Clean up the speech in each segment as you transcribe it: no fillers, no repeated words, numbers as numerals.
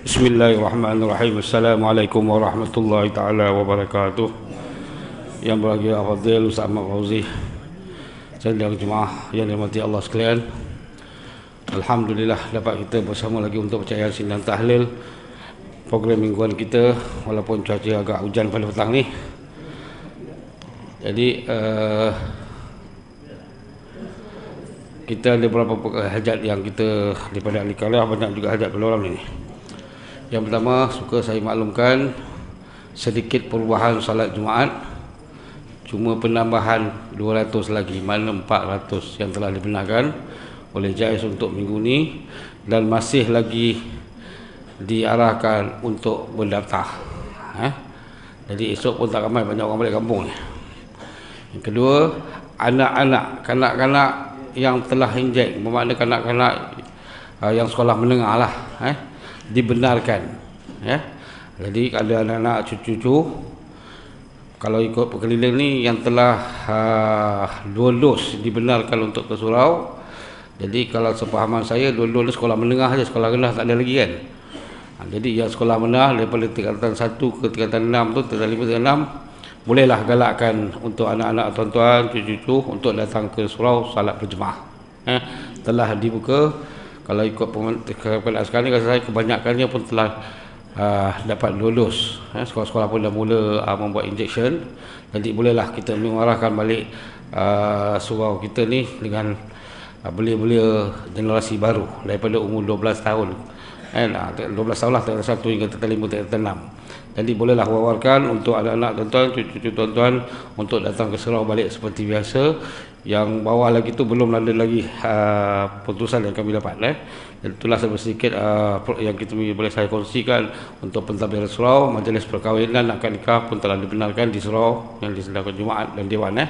Bismillahirrahmanirrahim. Assalamualaikum warahmatullahi taala wabarakatuh. Yang berbahagia Fadil Ustaz Ahmad Fauzi, sidang jemaah yang dirahmati Allah sekalian. Alhamdulillah dapat kita bersama lagi untuk baca Yasin dan tahlil program mingguan kita, walaupun cuaca agak hujan pada petang ni. Jadi kita ada beberapa hajat yang kita daripada ahli kalam, banyak juga hajat pada orang ni. Yang pertama, suka saya maklumkan sedikit perubahan salat Jumaat, cuma penambahan 200 lagi, mana 400 yang telah dibenarkan oleh JAIS untuk minggu ni, dan masih lagi diarahkan untuk mendaftar. Jadi esok pun tak ramai, banyak orang balik kampung ni. Yang kedua, anak-anak, kanak-kanak yang telah injek, bermakna kanak-kanak yang sekolah menengah lah, dibenarkan, ya. Jadi ada anak-anak cucu-cucu kalau ikut perkeliling ni yang telah lulus dibenarkan untuk ke surau. Jadi kalau sepahaman saya, lulus sekolah menengah saja, sekolah rendah tak ada lagi kan. Jadi yang sekolah menengah daripada tingkatan 1 ke tingkatan 6 tu, tingkatan 5 tingkatan 6, bolehlah galakkan untuk anak-anak tuan-tuan, cucu-cucu untuk datang ke surau salat berjemaah. Telah dibuka. Kalau ikut keadaan sekarang ni, saya kebanyakannya pun telah dapat lulus. Sekolah-sekolah pun dah mula membuat injection. Jadi bolehlah kita mengarahkan balik surau kita ni dengan belia-belia generasi baru daripada umur 12 tahun. 12 tahun lah, tingkatan 1 hingga tingkatan 5, tingkatan 6. Jadi bolehlah wawarkan untuk anak-anak tuan-tuan, cucu-cucu tuan-tuan untuk datang ke surau balik seperti biasa. Yang bawah lagi tu belum ada lagi putusan yang kami dapat. Dan itulah sedikit yang kita boleh saya kongsikan untuk pentadbiran surau. Majlis perkahwinan, akad nikah pun telah dibenarkan di surau yang diselenggarakan Jumaat dan Dewan.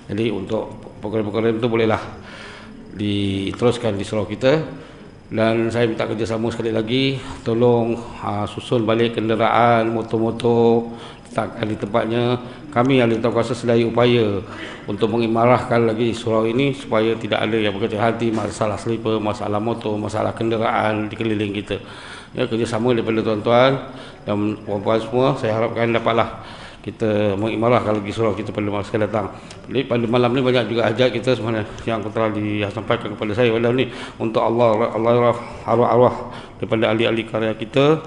Jadi untuk program-program itu bolehlah diteruskan di surau kita. Dan saya minta kerjasama sekali lagi, tolong susun balik kenderaan, motor-motor, letakkan di tempatnya. Kami ahli taukuasa sedaya upaya untuk mengimarahkan lagi surau ini supaya tidak ada yang berkecil hati masalah sleeper, masalah motor, masalah kenderaan di keliling kita. Ya, kerjasama daripada tuan-tuan dan puan-puan semua, saya harapkan dapatlah kita mengimarahkan lagi surau kita pada masa datang. Jadi pada malam ni banyak juga hajat kita sebenarnya yang telah disampaikan kepada saya malam ni untuk Allah arwah-arwah daripada ahli-ahli karya kita.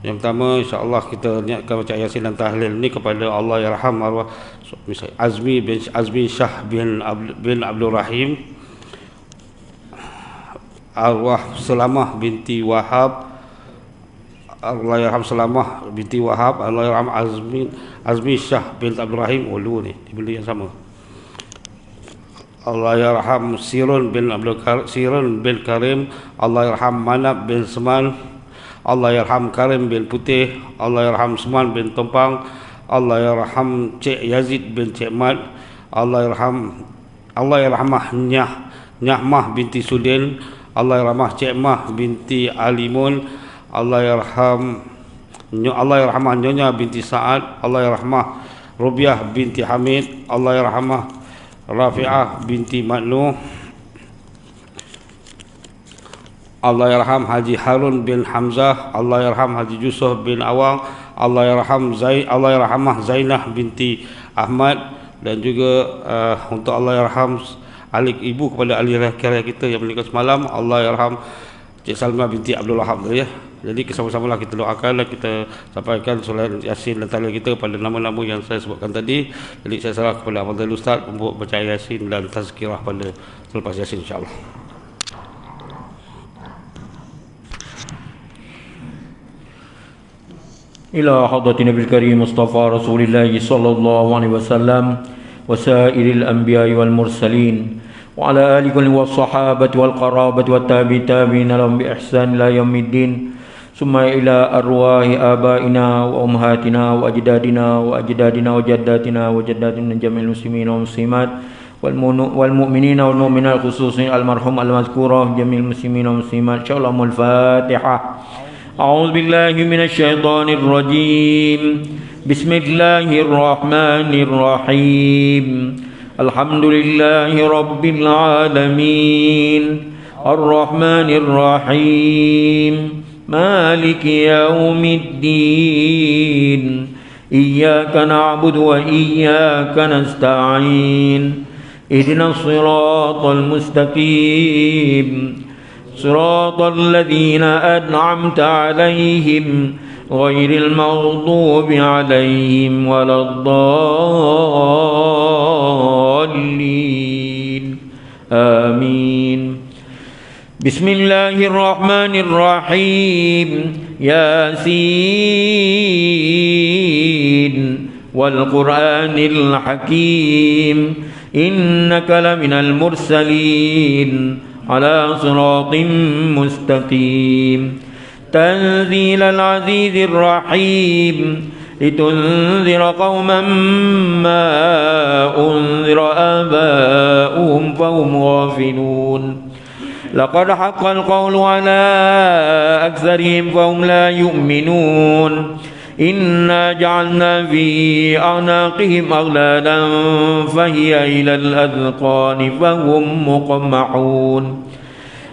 Yang pertama, insya-Allah kita niatkan baca Yasin dan tahlil ni kepada Allah yarham arwah Azmi Shah bin Abdul Rahim, arwah Salamah binti Wahab, Allah yarham Salamah binti Wahab, Allah yarham Azmi Shah bin Abdul Rahim. Ulu ni dibeli yang sama. Allah yarham Sirun bin Karim, Allah yarham Manab bin Seman, Allah yarham Karim bin Putih, Allah yarham Seman bin Tompang, Allah yarham Cik Yazid bin Cik Mat, Allah yarhamah Nyahmah binti Sudin, Allah yarhamah Cik Mah binti Alimun, Allah yarhamah Nyonya binti Sa'ad, Allah yarhamah Rubiah binti Hamid, Allah yarhamah Rafi'ah binti Madnu, Allah yarham Haji Harun bin Hamzah, Allah yarham Haji Yusuf bin Awang, Allah yarhamah Zainah binti Ahmad, dan juga untuk Allah yarham alik ibu kepada ahli karya kita yang meninggal semalam, Allah yarham Cik Salma binti Abdul Wahab, ya. Jadi bersama-samalah kita doakan dan kita sampaikan solat Yasin dan tahlil kita pada nama-nama yang saya sebutkan tadi. Jadi saya serah kepada Abdul Ustaz untuk baca Yasin dan tazkirah pada selepas Yasin, insya-Allah. إلى حضرة النبي الكريم مصطفى رسول الله صلى الله عليه وسلم وسائر الأنبياء والمرسلين وعلى آله والصحابة والقرابة والتابعين لهم بإحسان إلى يوم الدين ثم إلى أرواح آبائنا وأمهاتنا وأجدادنا وجداتنا وجداتنا جميع المسلمين والمسلمات والمؤمنين والمؤمنات خصوصا المرحوم المذكورة جميع المسلمين والمسلمات إن شاء الله. الفاتحة. أعوذ بالله من الشيطان الرجيم. بسم الله الرحمن الرحيم. الحمد لله رب العالمين الرحمن الرحيم مالك يوم الدين إياك نعبد وإياك نستعين اهدنا الصراط المستقيم صراط الذين أنعمت عليهم غير المغضوب عليهم ولا الضالين آمين. بسم الله الرحمن الرحيم. ياسين والقرآن الحكيم إنك لمن المرسلين على صراط مستقيم تنزيل العزيز الرحيم لتنذر قوما ما أنذر آباؤهم فهم غافلون. لقد حق القول على أكثرهم فهم لا يؤمنون. إنا جعلنا في أعناقهم أغلالا فهي إلى الأذقان فهم مقمحون.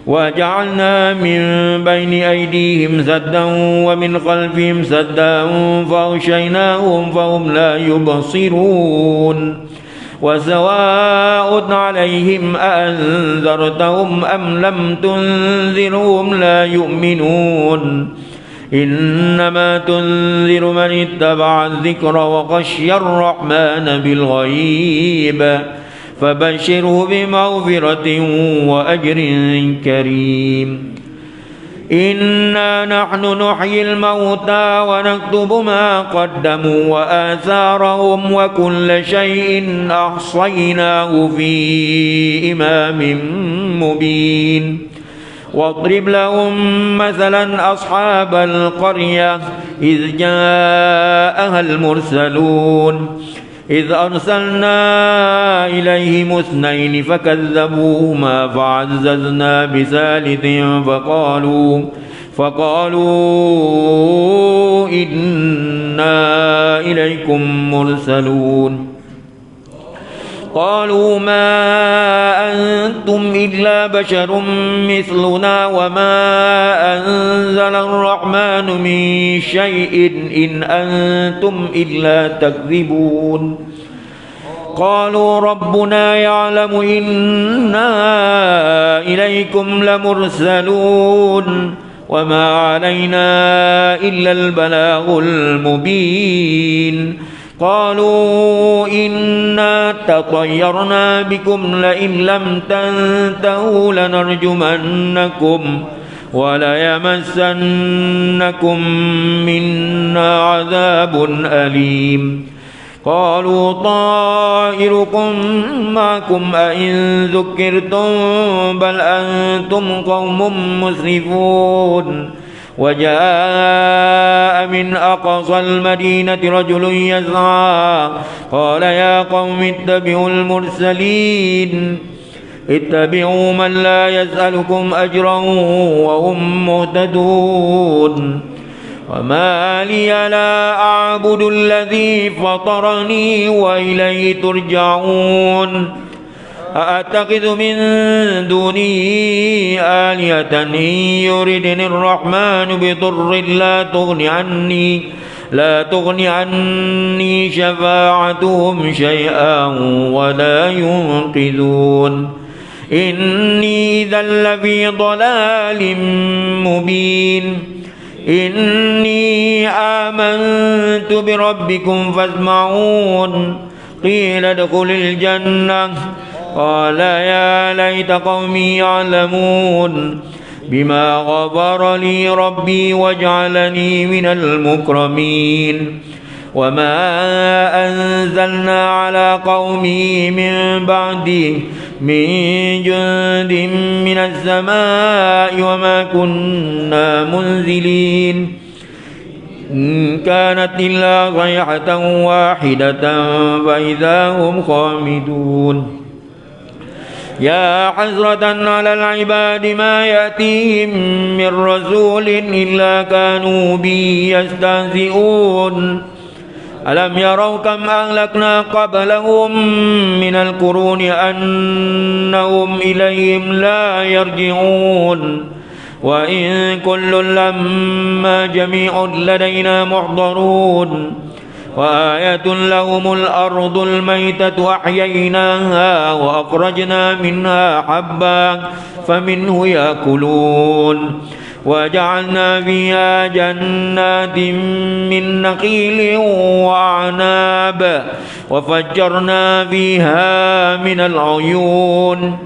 وجعلنا من بين أيديهم سدا ومن خلفهم سدا فأغشيناهم فهم لا يبصرون. وسواء عليهم أأنذرتهم أم لم تنذرهم لا يؤمنون. إنما تنذر من اتبع الذكر وخشي الرحمن بالغيب فبشره بمغفرة وأجر كريم. إنا نحن نحيي الموتى ونكتب ما قدموا وآثارهم وكل شيء أحصيناه في إمام مبين. واضرب لهم مثلا أصحاب القرية إذ جاءها المرسلون إذ أرسلنا إليهم اثنين فكذبوهما فعززنا بثالث فقالوا إنا إليكم مرسلون. قالوا ما أنتم إلا بشر مثلنا وما أنزل الرحمن من شيء إن أنتم إلا تكذبون. قالوا ربنا يعلم إنا إليكم لمرسلون وما علينا إلا البلاغ المبين. قالوا إنا تطيرنا بكم لئن لم تنتهوا لنرجمنكم وليمسنكم منا عذاب أليم. قالوا طائركم معكم أئن ذكرتم بل أنتم قوم مسرفون. وجاء من أقصى المدينة رجل يسعى قال يا قوم اتبعوا المرسلين اتبعوا من لا يسألكم أجرا وهم مهتدون. وما لي لا أعبد الذي فطرني وإليه ترجعون. أأتخذ من دونه آلهة إن يردني الرحمن بضر لا تغني عني شفاعتهم شيئا ولا ينقذون. إني إذا لفي ضلال مبين. إني آمنت بربكم فاسمعون. قيل ادخل الجنة قال يا ليت قومي يعلمون بما غفر لي ربي وجعلني من المكرمين. وما أنزلنا على قومه من بعده من جند من السماء وما كنا منزلين إن كانت إلا صيحة واحدة فإذا هم خامدون يا حسرة على العباد ما يأتيهم من رسول إلا كانوا به يستهزئون ألم يروا كم أهلكنا قبلهم من القرون أنهم إليهم لا يرجعون وإن كل لما جميع لدينا محضرون وآية لهم الأرض الميتة أحييناها وأخرجنا منها حبا فمنه يأكلون وجعلنا فيها جنات من نخيل وأعناب وفجرنا فيها من العيون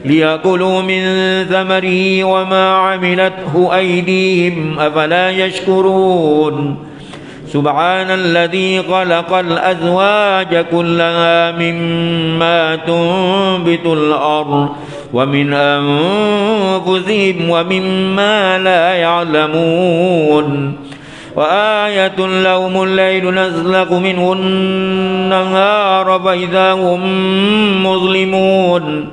ليأكلوا من ثمره وما عملته أيديهم أفلا يشكرون سبحان الذي خلق الأزواج كلها مما تنبت الأرض ومن أنفسهم ومما لا يعلمون وآية لهم الليل نسلخ منه النهار فإذا هم مظلمون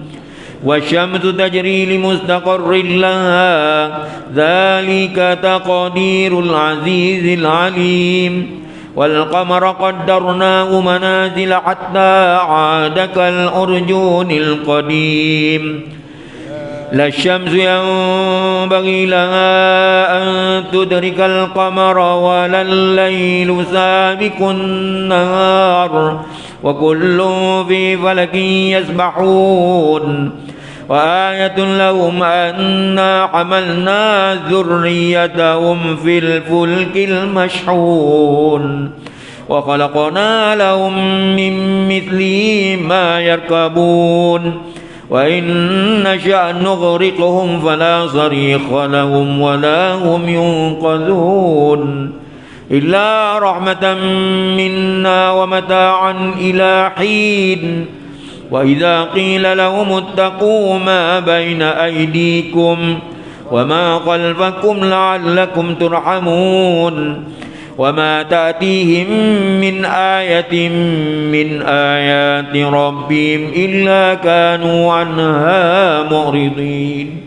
والشمس تجري لمستقر لها ذلك تقدير العزيز العليم والقمر قدرناه منازل حتى عاد كالأرجون القديم لا الشمس ينبغي لها أن تدرك القمر ولا الليل سابق النهار وكل في فلك يسبحون وآية لهم أنا حملنا ذريتهم في الفلك المشحون وخلقنا لهم من مثله ما يركبون وإن نشأ نغرقهم فلا صريخ لهم ولا هم ينقذون إلا رحمة منا ومتاعا إلى حين وإذا قيل لهم اتقوا ما بين أيديكم وما خلفكم لعلكم ترحمون وما تأتيهم من آية من آيات ربهم إلا كانوا عنها معرضين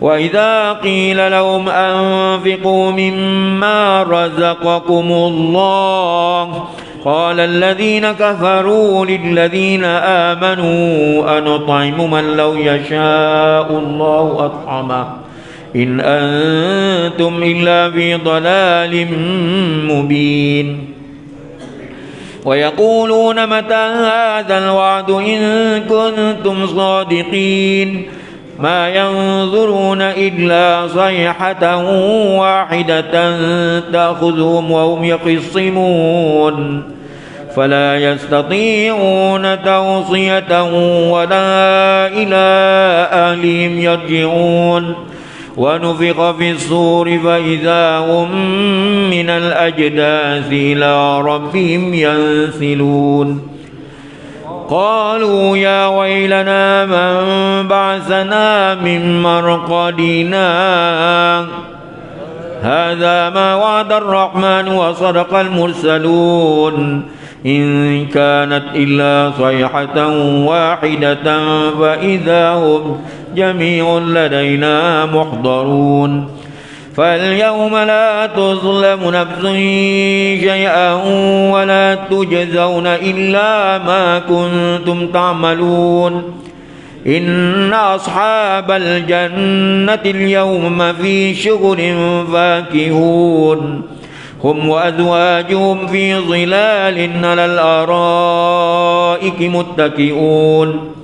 وإذا قيل لهم أنفقوا مما رزقكم الله قال الذين كفروا للذين آمنوا أنطعم من لو يشاء الله أطعمه إن أنتم إلا في ضلال مبين ويقولون متى هذا الوعد إن كنتم صادقين ما ينظرون إلا صيحة واحدة تأخذهم وهم يخصمون فلا يستطيعون توصية ولا إلى أهلهم يرجعون ونفخ في الصور فإذا هم من الأجداث إلى ربهم ينسلون قالوا يا ويلنا من بعثنا من مرقدنا هذا ما وعد الرحمن وصدق المرسلون إن كانت إلا صيحة واحدة فإذا هم جميع لدينا محضرون فاليوم لا تظلم نفس شيئا ولا تجزون إلا ما كنتم تعملون إن أصحاب الجنة اليوم في شغل فاكهون هم وأزواجهم في ظلال على الأرائك متكئون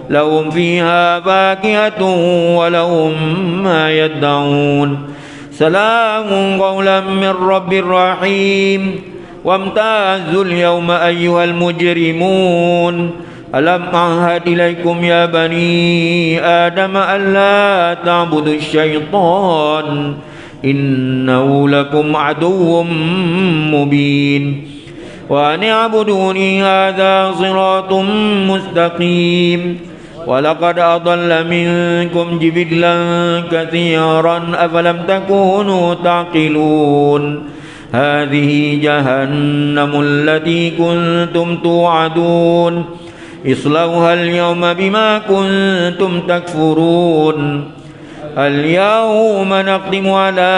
لهم فيها فاكهة ولهم ما يدعون سلام قولا من رب رحيم وامتازوا اليوم أيها المجرمون ألم أعهد إليكم يا بني آدم ألا تعبدوا الشيطان إنه لكم عدو مبين وأن اعبدوني هذا صراط مستقيم ولقد أضل منكم جبلا كثيرا أفلم تكونوا تعقلون هذه جهنم التي كنتم توعدون اصلوها اليوم بما كنتم تكفرون اليوم نختم على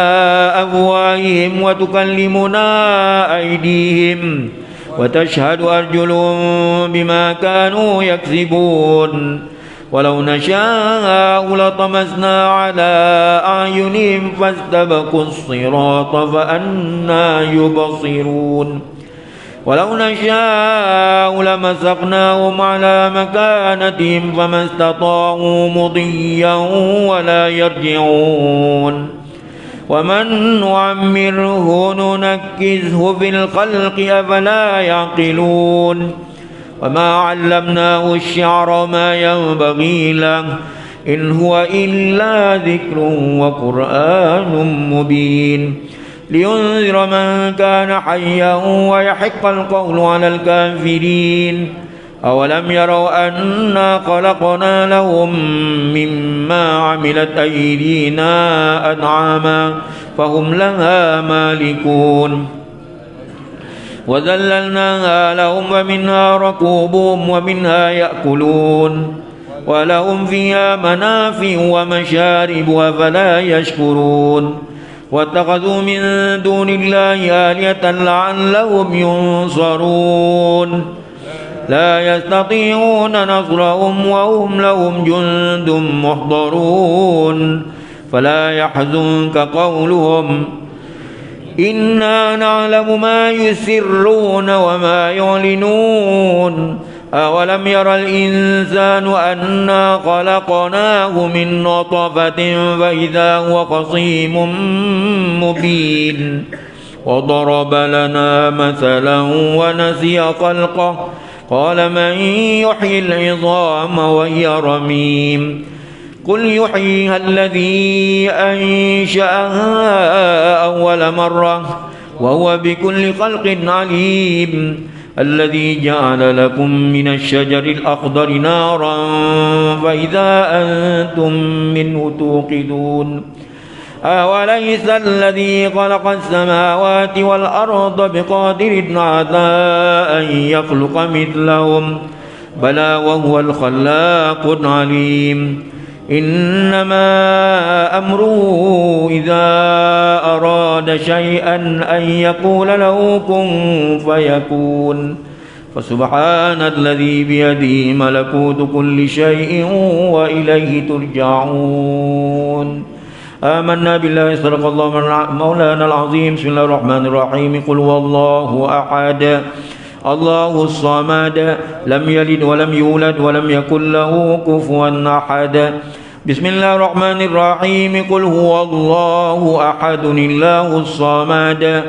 أفواههم وتكلمنا أيديهم وتشهد أرجلهم بما كانوا يكسبون ولو نشاء لطمسنا على أعينهم فاستبقوا الصراط فأنى يبصرون ولو نشاء لمسخناهم على مكانتهم فما استطاعوا مضيا ولا يرجعون ومن نعمره ننكزه في الخلق أفلا يعقلون وما علمناه الشعر وما ينبغي له إن هو إلا ذكر وقرآن مبين لينذر من كان حيا ويحق القول على الكافرين أولم يروا أنا خلقنا لهم مما عملت أيدينا أنعاما فهم لها مالكون وذللناها لهم ومنها ركوبهم ومنها يأكلون ولهم فيها منافع ومشارب أفلا يشكرون واتخذوا من دون الله آلهة لعلهم ينصرون لا يستطيعون نصرهم وهم لهم جند محضرون فلا يحزنك قولهم إنا نعلم ما يسرون وما يعلنون أولم ير الإنسان أنا خلقناه من نطفة فإذا هو خصيم مبين وضرب لنا مثلا ونسي خلقه قال من يحيي العظام وهي رميم قل يحييها الذي أنشأها أول مرة وهو بكل خلق عليم الذي جعل لكم من الشجر الأخضر نارا فإذا أنتم منه توقدون أوليس الذي خلق السماوات والأرض بقادر على أن يخلق مثلهم بلى وهو الخلاق العليم إنما أمره إذا أراد شيئا أن يقول له كن فيكون فسبحان الذي بيده ملكوت كل شيء وإليه ترجعون آمنا بالله صدق الله مولانا العظيم بسم الله الرحمن الرحيم قل هو الله أحد الله الصمد لم يلد ولم يولد ولم يكن له كفوا أحد بسم الله الرحمن الرحيم قل هو الله أحد الله الصمد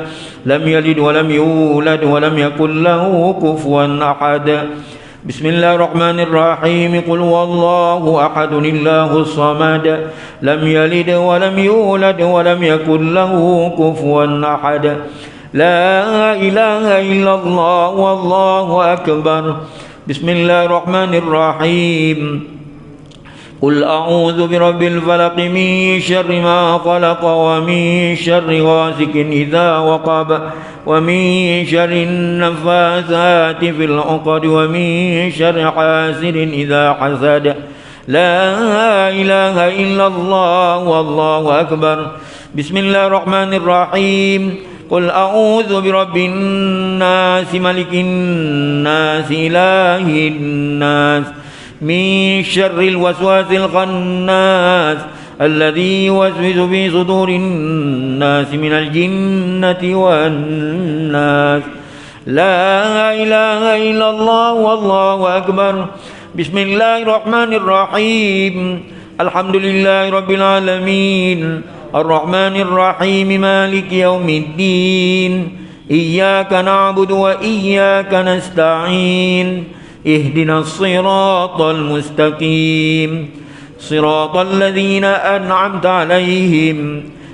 لم يلد ولم يولد ولم يكن له كفوا أحد بسم الله الرحمن الرحيم قل هو الله أحد الله الصمد لم يلد ولم يولد ولم يكن له كفوا أحد لا إله إلا الله والله أكبر بسم الله الرحمن الرحيم قل أعوذ برب الفلق من شر ما خلق ومن شر غاسق إذا وقب ومن شر النفاثات في العقد ومن شر حاسد إذا حسد لا إله إلا الله والله أكبر بسم الله الرحمن الرحيم قل أعوذ برب الناس ملك الناس إله الناس من شر الوسواس الخناس الذي يوسوس في صدور الناس من الجنة والناس لا إله إلا الله والله أكبر بسم الله الرحمن الرحيم الحمد لله رب العالمين الرحمن الرحيم مالك يوم الدين إياك نعبد وإياك نستعين اهدنا الصراط المستقيم صراط الذين أنعمت عليهم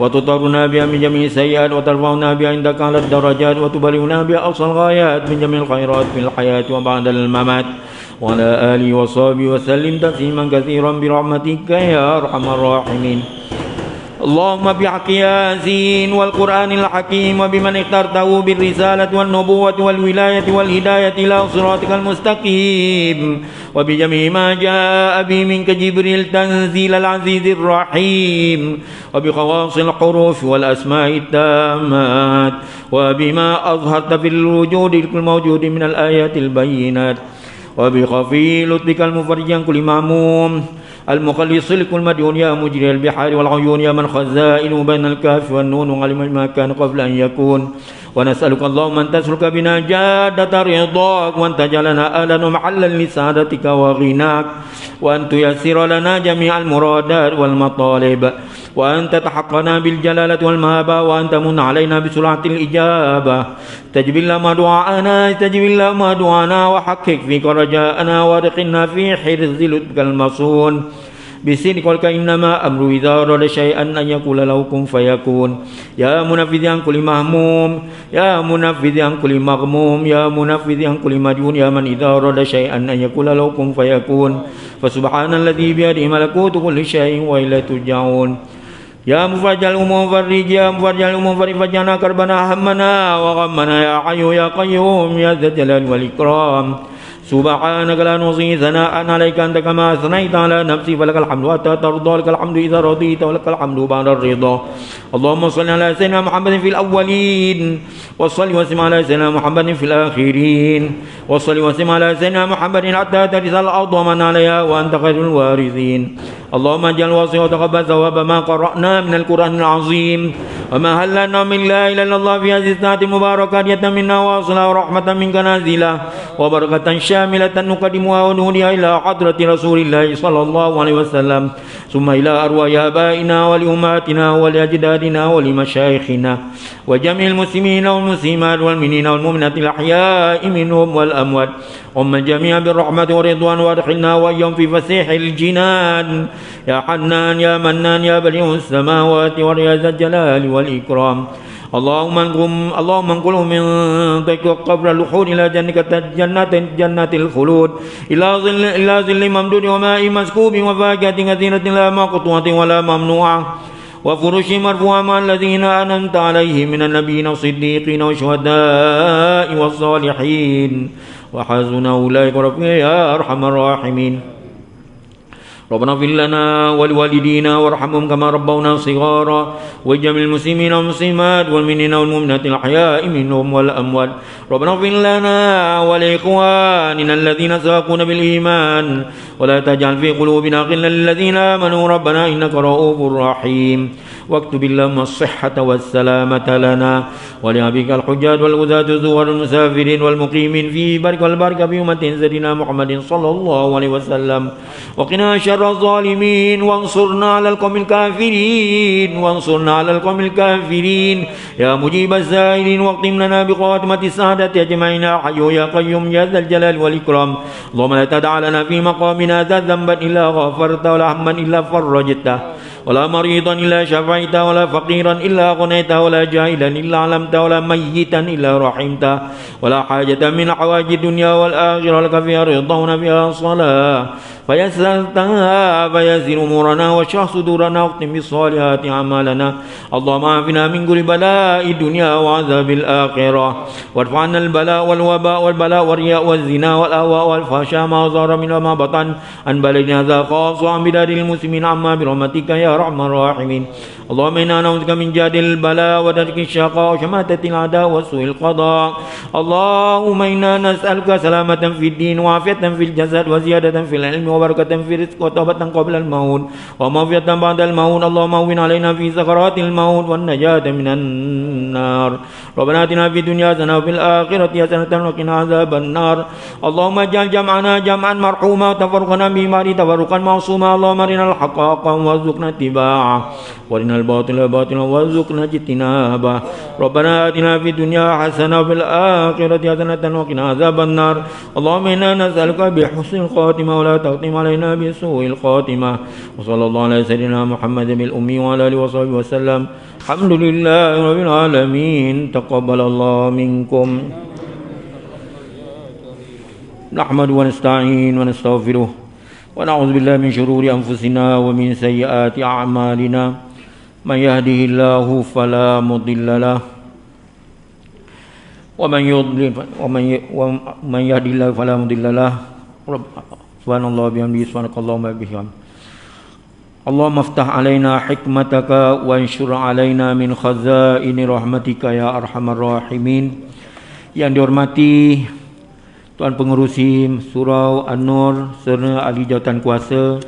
وتطهرنا بها من جميع السيئات وترفعنا بها عندك على الدرجات وتبلغنا بها أقصى الغايات من جميع الخيرات في الحياة وبعد الممات وعلى آله وصحبه وسلم تسليما كثيرا برحمتك يا أرحم الراحمين. اللهم بحق ياسين والقرآن الحكيم وبمن اخترته بالرسالة والنبوة والولاية والهداية إلى صراطك المستقيم وبجميع ما جاء به منك جبريل تنزيل العزيز الرحيم وبخواص الحروف والأسماء التامات وبما أظهرت في الوجود الموجود من الآيات البينات وبخفي لطفك المفرج عن كل معموم المخلص لكل مديون يا مجري البحار والعيون يا من خزائن بين الكاف والنون وعلم ما كان قبل أن يكون ونسألك اللهم أن تسلك بنا جادة رضاك وأن تجعلنا أهلا ومحلا لسعادتك وغناك وأن تيسر لنا جميع المرادات والمطالب وأن تتحقنا بالجلالة والمهابة وأن تمن علينا بسرعة الإجابة تجب اللهم دعاءنا تجب اللهم دعاءنا وحقق فيك رجاءنا وادخلنا في حرز لطفك المصون بسنك قولك إنما أمر إذا أراد شيئا أن يقول له كن فيكون يا منفذ عن كل مهموم يا منفذ عن كل مغموم يا منفذ عن كل مديون يا من إذا أراد شيئا أن يقول له كن فيكون فسبحان الذي بيده ملكوت كل شيء وإليه ترجعون يا مفرج الأمور فرج يا مفرج الأمور فرج فجعنا كربنا همنا وغمنا يا حي يا قيوم يا ذا الجلال والإكرام سبحانك لا نحصي ثناء عليك أنت كما أثنيت على نفسي فلك الحمد حتى ترضى لك الحمد إذا رضيت ولك الحمد بعد الرضا اللهم صل على سيدنا محمد في الأولين وصل وسلم على سيدنا محمد في الآخرين وصل وسلم على سيدنا محمد حتى ترث الأرض ومن عليها وأنت خير الوارثين اللهم اجعل وصي وتقبل ثواب ما قرأنا من القرآن العظيم وما هل لنا من لا إله إلا الله في هذه الساعة المباركة منا واصلة ورحمة منك نازلة وبركة شاملة نقدمها ونهديها إلى حضرة رسول الله صلى الله عليه وسلم ثم إلى أرواح آبائنا ولأمهاتنا ولأجدادنا ولمشايخنا وجميع المسلمين والمسلمات والمؤمنين والمؤمنات الأحياء منهم والأموات الجميع بالرحمة والرضوان وادخلنا وإياهم في فسيح الجنان يا حنان يا منان يا بديع السماوات ويا ذا الجلال والإكرام اللهم انقلهم من ضيق قبر الوحود إلى جنات الخلود إلى ظل ممدود وماء مسكوب وفاكهة كثيرة لا مقطوعة ولا ممنوعة وفرش مرفوعة مع الذين أنعمت عليهم من النبيين والصديقين والشهداء والصالحين وحسن أولئك رفيقا يا أرحم الراحمين ربنا اغفر لنا ولوالدينا وارحمهم كما ربونا صغارا وجميع المسلمين والمسلمات والمؤمنين والمؤمنات الأحياء منهم والأموات ربنا اغفر لنا ولإخواننا الذين سبقونا بالإيمان ولا تجعل في قلوبنا غلا للذين آمنوا ربنا إنك رؤوف رحيم واكتب اللهم الصحة والسلامة لنا ولأبيك الحجاج والغزاة الزوار المسافرين والمقيمين في بارك والبركة بأمة سيدنا محمد صلى الله عليه وسلم وقنا شر الظالمين وانصرنا على القوم الكافرين يا مجيب السائلين واختم لنا بخاتمة السعادة أجمعين يا حي يا قيوم يا ذا الجلال والإكرام اللهم لا تدع لنا في مقامنا ذا ذنبا إلا غفرته ولا هما إلا فرجته ولا مريضا إلا شفيته ولا فقيرا إلا غنيته ولا جاهلا إلا علمته ولا ميتا إلا رحمته ولا حاجة من حوائج الدنيا والآخرة لك فيها رضا وفيها صلاة فيسرتها فيسر أمورنا واشرح صدورنا واختم بالصالحات أعمالنا اللهم عافنا من كل بلاء الدنيا وعذاب الآخرة وارفع عنا البلاء والوباء والبلاء والرياء والزنا والأهواء والفحشاء ما ظهر منها وما بطن عن بلدنا ذا خاص وعن بلاد المسلمين عما برحمتك يا أرحم الراحمين اللهم إنا نعوذ بك من جهد البلاء ودرك الشقاء وشماتة الأعداء وسوء القضاء اللهم إنا نسألك سلامة في الدين وعافية في الجسد وزيادة في العلم وبركة في الرزق وتوبة قبل الموت ومغفرة بعد الموت اللهم هون علينا في سكرات الموت والنجاة من النار ربنا آتنا في الدنيا حسنة وفي الآخرة حسنة وقنا عذاب النار اللهم اجعل جمعنا جمعا مرحوما وتفرقنا به بعد تفرقا معصوما اللهم أرنا الحق حقا وارزقنا اتباعه اتباعه وارنا الباطل باطلا وارزقنا اجتنابه ربنا آتنا في الدنيا حسنة وفي الآخرة حسنة وقنا عذاب النار اللهم إنا نسألك بحسن الخاتمة ولا تختم علينا بسوء الخاتمة وصلى الله على سيدنا محمد بالأمي وعلى آله وصحبه وسلم الحمد لله رب العالمين تقبل الله منكم نحمد ونستعين ونستغفره ونعوذ بالله من شرور أنفسنا ومن سيئات أعمالنا من يهده الله فلا مضل له ومن يضلل ومن يهده الله فلا مضل له سبحان الله وبحمده سبحانك اللهم وبحمدك اللهم افتح علينا حكمتك وانشر علينا من خزائن رحمتك ya arhamar rahimin. Yang dihormati Tuan Pengerusi Surau An-Nur serta ahli jawatan kuasa,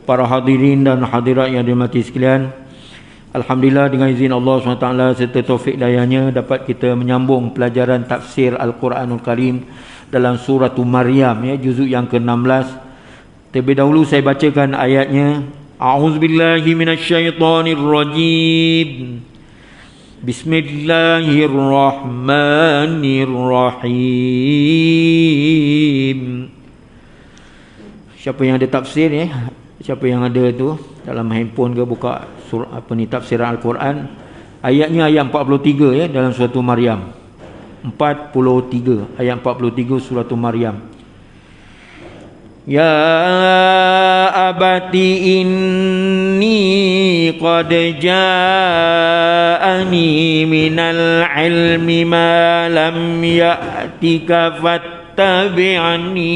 para hadirin dan hadirat yang dirahmati sekalian, alhamdulillah dengan izin Allah SWT serta taufik dayanya dapat kita menyambung pelajaran tafsir Al-Quranul Karim dalam surah Maryam juzuk yang ke-16. Terlebih dahulu saya bacakan ayatnya. A'udzubillahi minasyaitonirrajim. Bismillahirrahmanirrahim. Siapa yang ada tafsir siapa yang ada tu dalam handphone ke buka surah tafsiran Al-Quran, ayatnya ayat 43 dalam surah Maryam. 43 ayat 43 surah Maryam. Ya abati inni qad ja'ani minal ilmi ma lam ya'tika fattabi'ni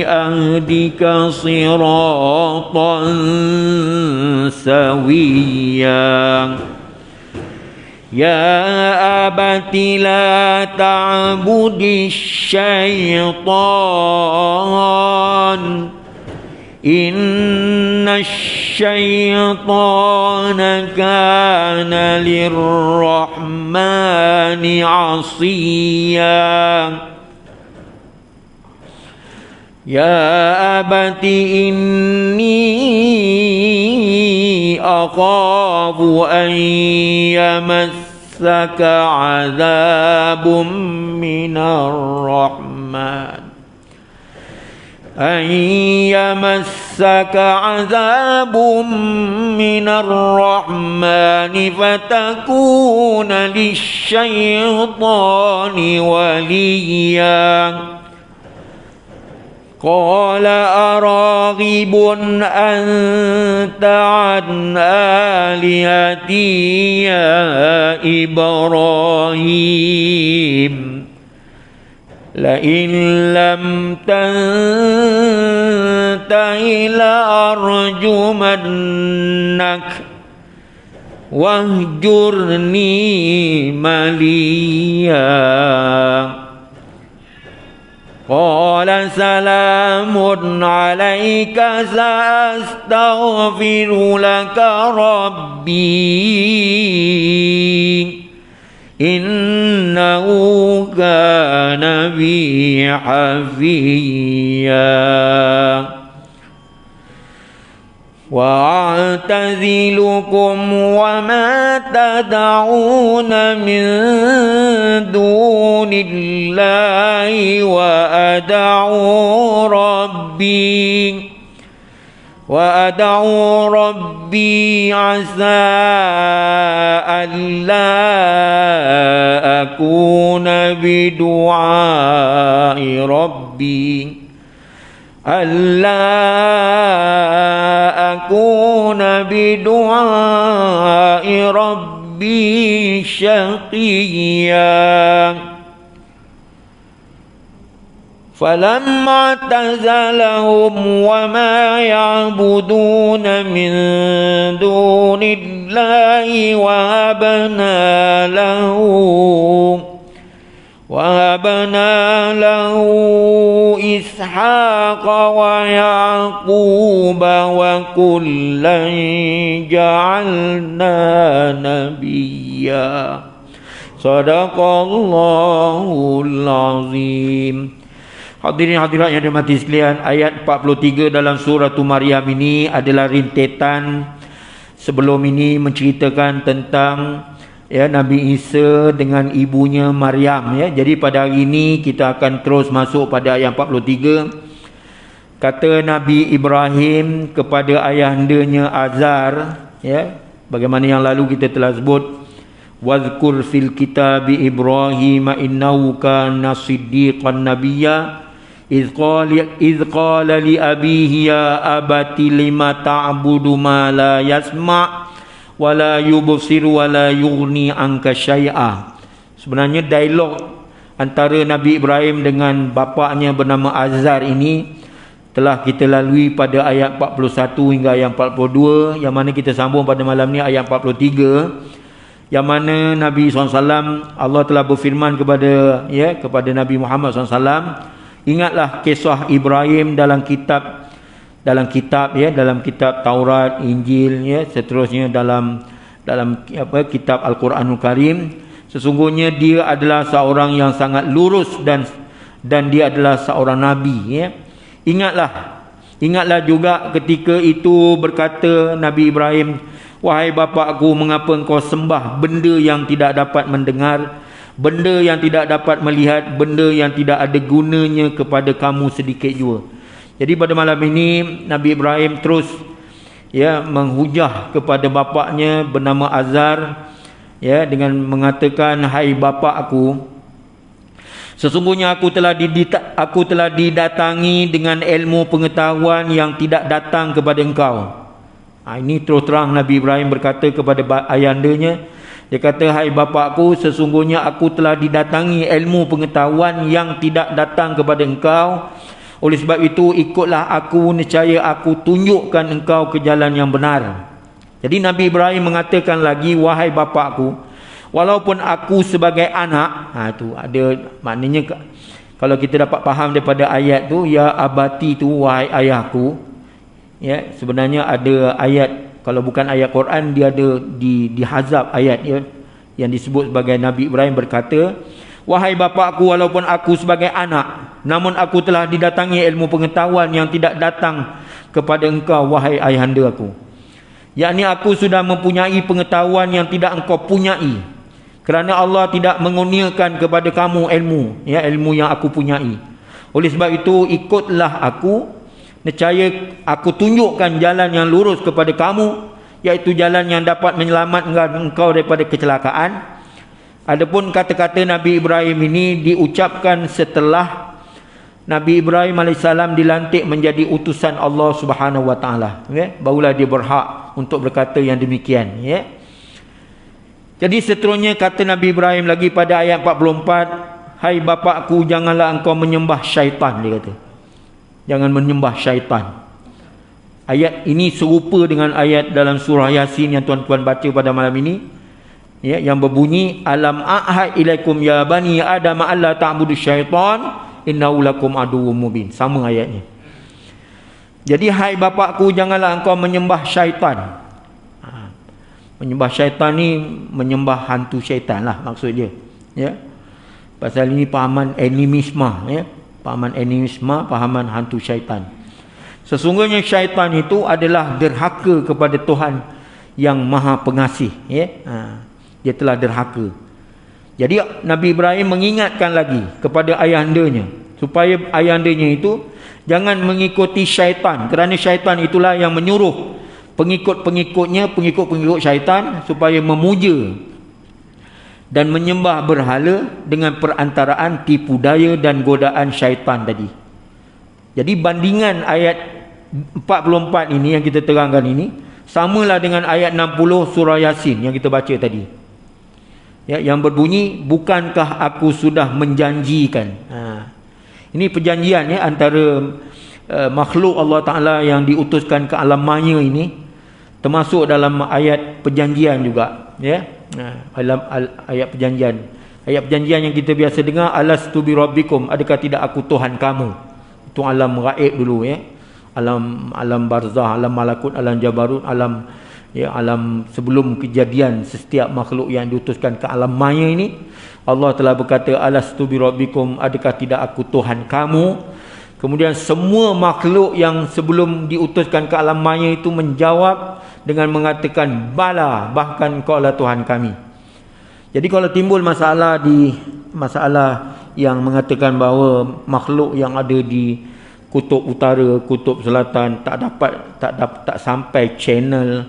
ahdika siratan sawiyya. Ya abati la ta'budi syaitan inna syaitana kana lirrahmani asiyya. Ya abati inni akhafu an yamassaka azabun minar rahman fatakuna lisyaitani waliya. Qala araghibun anta an alihati ya Ibrahim la in lam tantahi la arjumannak wahjurni maliya. Qala salamun alayka sa'astaghfiru laka rabbi innahu kana bi hafiyya. وأعتزلكم وما تدعون من دون الله وأدعو ربي عسى ألا أكون بدعاء ربي ألا أكون بدعاء ربي شقيا. فلما اعتزلهم وما يعبدون من دون الله وهبنا له إسحاق ويعقوب وكلا جعلنا نبيا. صدق الله العظيم. Hadirin hadirat yang dirahmati sekalian, ayat 43 dalam surah Maryam ini adalah rintetan sebelum ini menceritakan tentang Nabi Isa dengan ibunya Maryam. Jadi pada hari ini kita akan terus masuk pada ayat 43. Kata Nabi Ibrahim kepada ayahandanya Azar, bagaimana yang lalu kita telah sebut, wazkur fil kitabi Ibrahim innahu kana siddiqan nabiyya iz qala li abihi ya abati lima ta'budu ma la yasma' wa la yubsir wa la yughni anka syai'a. Sebenarnya dialog antara Nabi Ibrahim dengan bapaknya bernama Azar ini telah kita lalui pada ayat 41 hingga ayat 42, yang mana kita sambung pada malam ni ayat 43, yang mana Nabi SAW, Allah telah berfirman kepada Nabi Muhammad SAW, ingatlah kisah Ibrahim dalam kitab Taurat, Injil, seterusnya dalam kitab Al-Quranul Karim. Sesungguhnya dia adalah seorang yang sangat lurus dan dia adalah seorang nabi. Ingatlah juga ketika itu berkata Nabi Ibrahim, wahai bapakku, mengapa engkau sembah benda yang tidak dapat mendengar, benda yang tidak dapat melihat, benda yang tidak ada gunanya kepada kamu sedikit jua. Jadi pada malam ini Nabi Ibrahim terus menghujah kepada bapaknya bernama Azar, dengan mengatakan, hai bapakku, sesungguhnya aku telah didatangi dengan ilmu pengetahuan yang tidak datang kepada engkau. Ini terus terang Nabi Ibrahim berkata kepada ayahandanya. Dia kata, hai bapakku, sesungguhnya aku telah didatangi ilmu pengetahuan yang tidak datang kepada engkau. Oleh sebab itu ikutlah aku, nescaya aku tunjukkan engkau ke jalan yang benar. Jadi Nabi Ibrahim mengatakan lagi, wahai bapakku, walaupun aku sebagai anak, tu ada maknanya, kalau kita dapat faham daripada ayat tu, ya abati tu, wahai ayahku, sebenarnya ada ayat, kalau bukan ayat Quran, dia ada di hazab ayat yang disebut sebagai Nabi Ibrahim berkata, wahai bapakku, walaupun aku sebagai anak, namun aku telah didatangi ilmu pengetahuan yang tidak datang kepada engkau, wahai ayahanda aku. Yakni aku sudah mempunyai pengetahuan yang tidak engkau punyai, kerana Allah tidak mengurniakan kepada kamu ilmu yang aku punyai. Oleh sebab itu ikutlah aku, nescaya aku tunjukkan jalan yang lurus kepada kamu, iaitu jalan yang dapat menyelamatkan engkau daripada kecelakaan. Adapun kata-kata Nabi Ibrahim ini diucapkan setelah Nabi Ibrahim AS dilantik menjadi utusan Allah Subhanahu Wa Taala. Barulah dia berhak untuk berkata yang demikian. Jadi seterusnya kata Nabi Ibrahim lagi pada ayat 44, hai bapakku, janganlah engkau menyembah syaitan, dia kata. Jangan menyembah syaitan. Ayat ini serupa dengan ayat dalam surah Yasin yang tuan-tuan baca pada malam ini, yang berbunyi, alam a'had ilaikum ya bani adam alla ta'budu syaitan innahu lakum aduwwum mubin. Sama ayatnya. Jadi hai bapakku, janganlah engkau menyembah syaitan. Menyembah syaitan ni menyembah hantu syaitan lah maksud dia. Pasal ini pahaman animisme, pahaman animisme, pahaman hantu syaitan. Sesungguhnya syaitan itu adalah derhaka kepada Tuhan yang Maha Pengasih. Dia telah derhaka. Jadi Nabi Ibrahim mengingatkan lagi kepada ayahandanya, supaya ayahandanya itu jangan mengikuti syaitan, kerana syaitan itulah yang menyuruh pengikut-pengikut syaitan supaya memuja dan menyembah berhala dengan perantaraan tipu daya dan godaan syaitan tadi. Jadi bandingan ayat 44 ini yang kita terangkan ini samalah dengan ayat 60 surah Yasin yang kita baca tadi. Yang berbunyi, bukankah aku sudah menjanjikan. Ini perjanjian antara makhluk Allah Ta'ala yang diutuskan ke alam maya ini, termasuk dalam ayat perjanjian juga. Ayat perjanjian. Ayat perjanjian yang kita biasa dengar, alastu bi rabbikum, adakah tidak aku Tuhan kamu. Itu alam gaib dulu. Alam barzah, alam malakut, alam jabarut, alam sebelum kejadian setiap makhluk yang diutuskan ke alam maya ini. Allah telah berkata, alastu bi rabbikum, adakah tidak aku Tuhan kamu. Kemudian semua makhluk yang sebelum diutuskan ke alam maya itu menjawab dengan mengatakan bala, bahkan engkau lah Tuhan kami. Jadi kalau timbul masalah yang mengatakan bahawa makhluk yang ada di kutub utara, kutub selatan tak sampai channel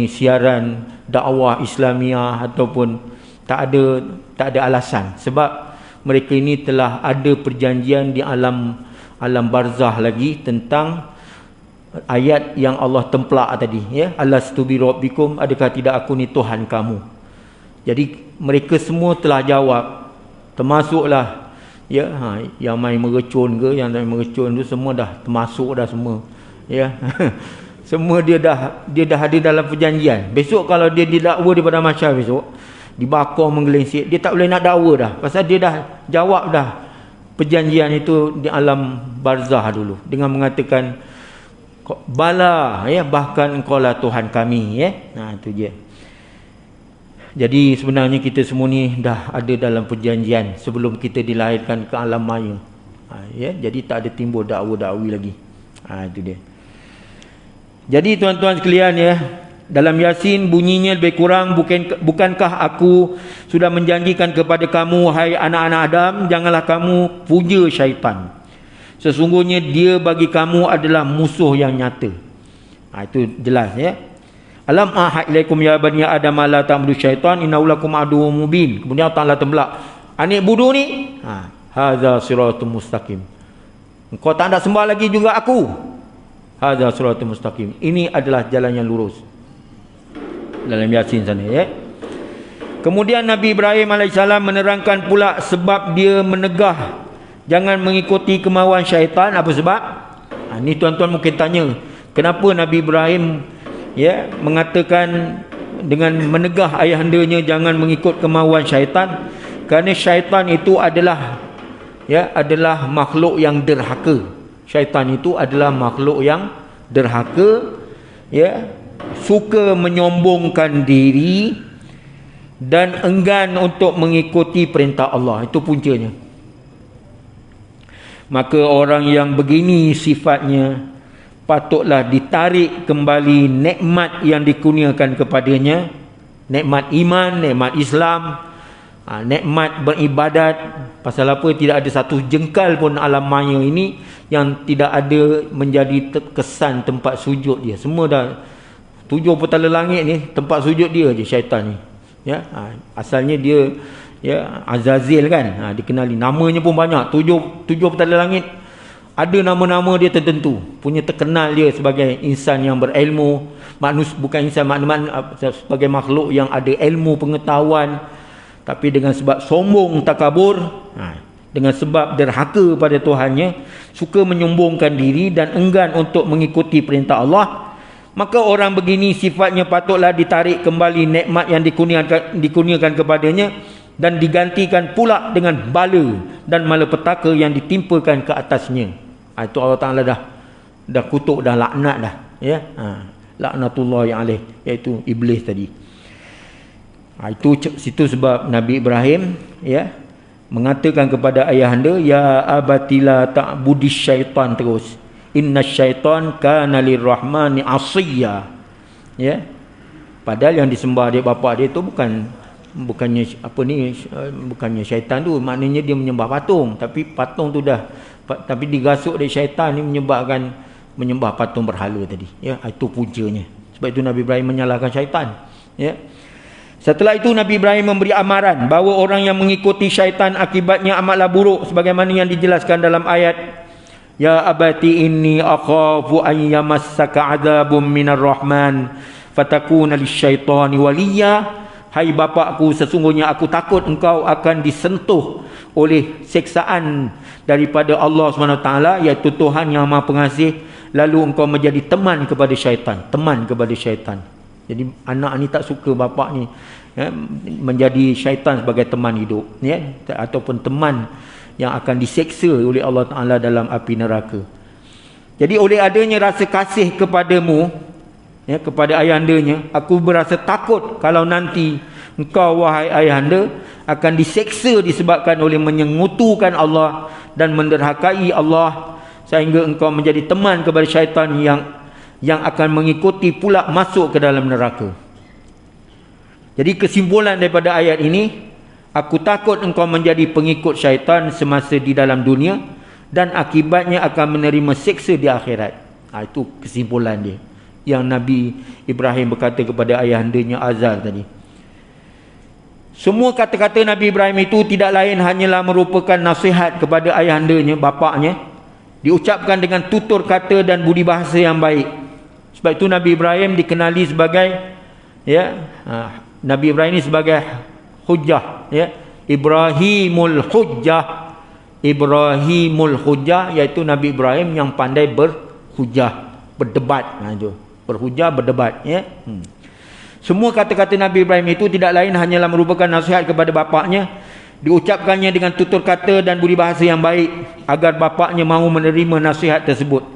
siaran dakwah Islamiah, ataupun tak ada alasan, sebab mereka ini telah ada perjanjian di alam barzah lagi tentang ayat yang Allah templak tadi, ya, alastu bi rabbikum, adakah tidak aku ni Tuhan kamu. Jadi mereka semua telah jawab, termasuklah yang main merecun ke, yang tak main merecun tu semua dah termasuk dah semua, ya. Semua dia dah ada dalam perjanjian. Besok kalau dia didakwa daripada mahsyar besok, dibakar menggelincir, dia tak boleh nak dakwa dah, pasal dia dah jawab dah perjanjian itu di alam barzah dulu dengan mengatakan bala, ya, bahkan engkau lah Tuhan kami, ya. Itu je. Jadi sebenarnya kita semua ni dah ada dalam perjanjian sebelum kita dilahirkan ke alam maya. Ya, jadi tak ada timbul dakwa-dakwi lagi. Itu dia. Jadi tuan-tuan sekalian, ya, dalam Yasin bunyinya lebih kurang, bukankah aku sudah menjanjikan kepada kamu, hai anak-anak Adam, janganlah kamu puja syaitan. Sesungguhnya dia bagi kamu adalah musuh yang nyata. Itu jelas, ya. Alam ahad ilaikum ya bani Adam la ta'budu syaitan innahu lakum aduwwum mubin. Kemudian Allah tembelak, anik bodoh ni, hadza siratul mustaqim. Engkau tak nak sembah lagi juga aku. Hadza siratul mustaqim. Ini adalah jalan yang lurus. Dalam Yasin sana, ya. Kemudian Nabi Ibrahim AS menerangkan pula sebab dia menegah jangan mengikuti kemauan syaitan. Apa sebab? Ni tuan-tuan mungkin tanya, kenapa Nabi Ibrahim, ya, mengatakan dengan menegah ayahandanya jangan mengikut kemauan syaitan? Kerana syaitan itu adalah makhluk yang derhaka. Syaitan itu adalah makhluk yang derhaka, ya, suka menyombongkan diri dan enggan untuk mengikuti perintah Allah. Itu puncanya. Maka orang yang begini sifatnya patutlah ditarik kembali nikmat yang dikurniakan kepadanya, nikmat iman, nikmat Islam, nikmat beribadat. Pasal apa? Tidak ada satu jengkal pun alam maya ini yang tidak ada menjadi kesan tempat sujud dia. Semua dah 7 petala langit ni tempat sujud dia je syaitan ni, ya. Asalnya dia, ya, Azazil kan, dikenali namanya pun banyak. 7 petala langit ada nama-nama dia tertentu, punya terkenal dia sebagai insan yang berilmu, bukan insan sebagai makhluk yang ada ilmu pengetahuan, tapi dengan sebab sombong takabur, dengan sebab derhaka pada Tuhannya, suka menyombongkan diri dan enggan untuk mengikuti perintah Allah, maka orang begini sifatnya patutlah ditarik kembali nikmat yang dikurniakan kepadanya dan digantikan pula dengan bala dan malapetaka yang ditimpakan ke atasnya. Itu Allah Ta'ala dah kutuk, dah laknat dah, ya. Laknatullahi alaih, iaitu iblis tadi. Situ sebab Nabi Ibrahim, ya, mengatakan kepada ayahanda, ya abatila ta'budis syaitan, terus inna syaitan kana lirrahmani asiyya, ya. Padahal yang disembah dia bapa dia tu bukannya syaitan tu, maknanya dia menyembah patung, tapi patung tu tapi digasuk dari syaitan ni menyembah patung berhala tadi, ya. Itu puncanya. Sebab itu Nabi Ibrahim menyalahkan syaitan, ya. Setelah itu Nabi Ibrahim memberi amaran bahawa orang yang mengikuti syaitan akibatnya amatlah buruk sebagaimana yang dijelaskan dalam ayat, ya abati inni akhafu an yamassaka adzabun minar rahman fatakuna lisyaitani waliya. Hai bapakku, sesungguhnya aku takut engkau akan disentuh oleh siksaan daripada Allah SWT, iaitu Tuhan yang Maha Pengasih, lalu engkau menjadi teman kepada syaitan. Jadi anak ni tak suka bapak ni, ya, menjadi syaitan sebagai teman hidup, ya, ataupun teman yang akan diseksa oleh Allah Ta'ala dalam api neraka. Jadi oleh adanya rasa kasih kepadamu, ya, kepada ayahandanya, aku berasa takut kalau nanti engkau wahai ayahanda akan diseksa disebabkan oleh menyengutukan Allah dan menderhakai Allah, sehingga engkau menjadi teman kepada syaitan yang akan mengikuti pula masuk ke dalam neraka. Jadi kesimpulan daripada ayat ini, aku takut engkau menjadi pengikut syaitan semasa di dalam dunia dan akibatnya akan menerima seksa di akhirat. Itu kesimpulan dia yang Nabi Ibrahim berkata kepada ayahandanya Azar tadi. Semua kata-kata Nabi Ibrahim itu tidak lain hanyalah merupakan nasihat kepada ayahandanya, bapaknya, diucapkan dengan tutur kata dan budi bahasa yang baik. Sebab itu Nabi Ibrahim dikenali sebagai Nabi Ibrahim ini sebagai hujjah, Ibrahimul hujjah. Ibrahimul hujjah, iaitu Nabi Ibrahim yang pandai berhujjah, berdebat. Berhujjah, berdebat. Semua kata-kata Nabi Ibrahim itu tidak lain hanyalah merupakan nasihat kepada bapaknya, diucapkannya dengan tutur kata dan budi bahasa yang baik agar bapaknya mahu menerima nasihat tersebut.